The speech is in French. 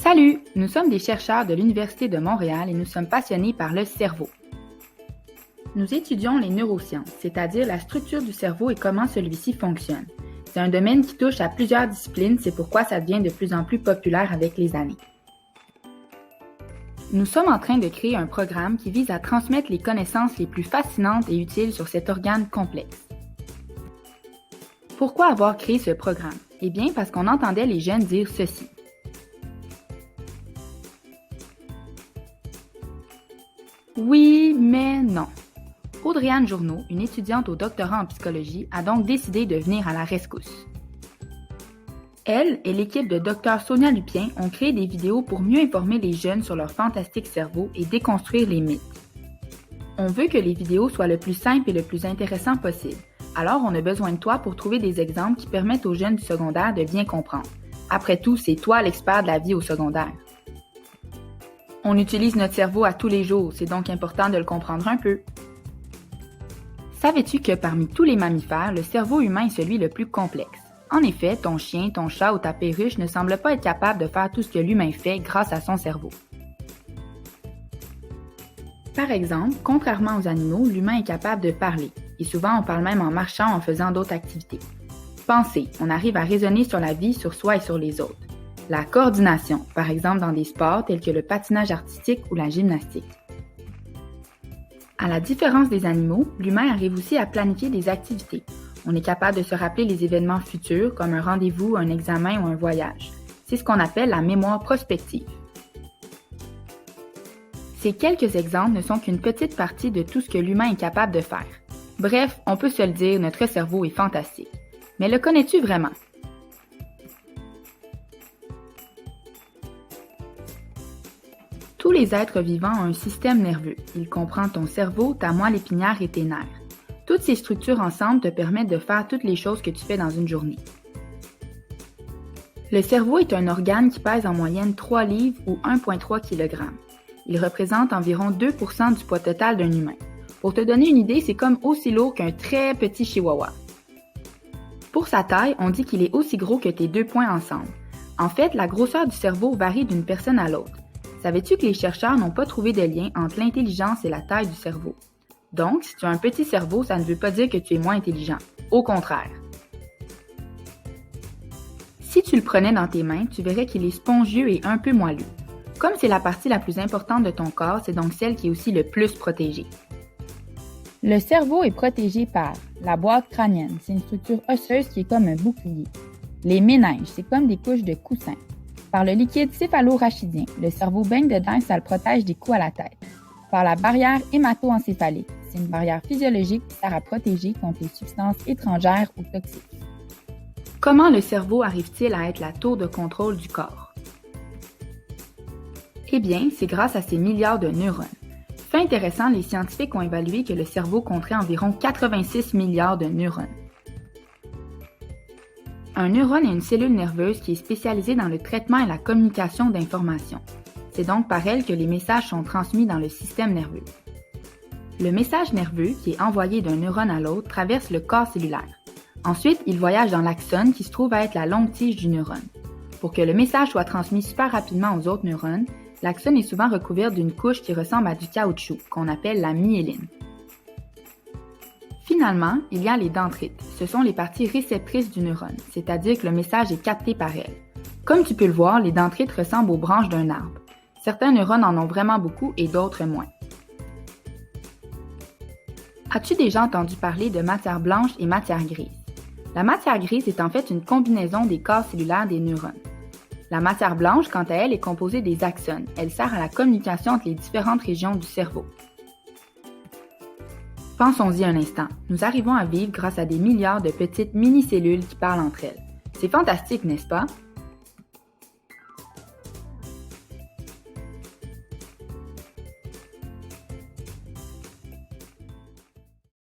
Salut! Nous sommes des chercheurs de l'Université de Montréal et nous sommes passionnés par le cerveau. Nous étudions les neurosciences, c'est-à-dire la structure du cerveau et comment celui-ci fonctionne. C'est un domaine qui touche à plusieurs disciplines, c'est pourquoi ça devient de plus en plus populaire avec les années. Nous sommes en train de créer un programme qui vise à transmettre les connaissances les plus fascinantes et utiles sur cet organe complexe. Pourquoi avoir créé ce programme? Eh bien, parce qu'on entendait les jeunes dire ceci. Oui, mais non. Audrey-Anne Journeau, une étudiante au doctorat en psychologie, a donc décidé de venir à la rescousse. Elle et l'équipe de Dr Sonia Lupien ont créé des vidéos pour mieux informer les jeunes sur leur fantastique cerveau et déconstruire les mythes. On veut que les vidéos soient le plus simples et le plus intéressant possible. Alors, on a besoin de toi pour trouver des exemples qui permettent aux jeunes du secondaire de bien comprendre. Après tout, c'est toi l'expert de la vie au secondaire. On utilise notre cerveau à tous les jours, c'est donc important de le comprendre un peu. Savais-tu que parmi tous les mammifères, le cerveau humain est celui le plus complexe? En effet, ton chien, ton chat ou ta perruche ne semblent pas être capables de faire tout ce que l'humain fait grâce à son cerveau. Par exemple, contrairement aux animaux, l'humain est capable de parler, et souvent on parle même en marchant ou en faisant d'autres activités. Penser, on arrive à raisonner sur la vie, sur soi et sur les autres. La coordination, par exemple dans des sports tels que le patinage artistique ou la gymnastique. À la différence des animaux, l'humain arrive aussi à planifier des activités. On est capable de se rappeler les événements futurs comme un rendez-vous, un examen ou un voyage. C'est ce qu'on appelle la mémoire prospective. Ces quelques exemples ne sont qu'une petite partie de tout ce que l'humain est capable de faire. Bref, on peut se le dire, notre cerveau est fantastique. Mais le connais-tu vraiment? Tous les êtres vivants ont un système nerveux. Il comprend ton cerveau, ta moelle épinière et tes nerfs. Toutes ces structures ensemble te permettent de faire toutes les choses que tu fais dans une journée. Le cerveau est un organe qui pèse en moyenne 3 livres ou 1,3 kg. Il représente environ 2% du poids total d'un humain. Pour te donner une idée, c'est comme aussi lourd qu'un très petit chihuahua. Pour sa taille, on dit qu'il est aussi gros que tes 2 poings ensemble. En fait, la grosseur du cerveau varie d'une personne à l'autre. Savais-tu que les chercheurs n'ont pas trouvé de lien entre l'intelligence et la taille du cerveau? Donc, si tu as un petit cerveau, ça ne veut pas dire que tu es moins intelligent. Au contraire. Si tu le prenais dans tes mains, tu verrais qu'il est spongieux et un peu moelleux. Comme c'est la partie la plus importante de ton corps, c'est donc celle qui est aussi le plus protégée. Le cerveau est protégé par la boîte crânienne, c'est une structure osseuse qui est comme un bouclier. Les méninges, c'est comme des couches de coussins. Par le liquide céphalorachidien, le cerveau baigne dedans et ça le protège des coups à la tête. Par la barrière hémato-encéphalique, c'est une barrière physiologique qui sert à protéger contre les substances étrangères ou toxiques. Comment le cerveau arrive-t-il à être la tour de contrôle du corps? Eh bien, c'est grâce à ses milliards de neurones. Fait intéressant, les scientifiques ont évalué que le cerveau compterait environ 86 milliards de neurones. Un neurone est une cellule nerveuse qui est spécialisée dans le traitement et la communication d'informations. C'est donc par elle que les messages sont transmis dans le système nerveux. Le message nerveux, qui est envoyé d'un neurone à l'autre, traverse le corps cellulaire. Ensuite, il voyage dans l'axone qui se trouve à être la longue tige du neurone. Pour que le message soit transmis super rapidement aux autres neurones, l'axone est souvent recouvert d'une couche qui ressemble à du caoutchouc, qu'on appelle la myéline. Finalement, il y a les dendrites. Ce sont les parties réceptrices du neurone, c'est-à-dire que le message est capté par elles. Comme tu peux le voir, les dendrites ressemblent aux branches d'un arbre. Certains neurones en ont vraiment beaucoup et d'autres moins. As-tu déjà entendu parler de matière blanche et matière grise? La matière grise est en fait une combinaison des corps cellulaires des neurones. La matière blanche, quant à elle, est composée des axones. Elle sert à la communication entre les différentes régions du cerveau. Pensons-y un instant. Nous arrivons à vivre grâce à des milliards de petites mini-cellules qui parlent entre elles. C'est fantastique, n'est-ce pas?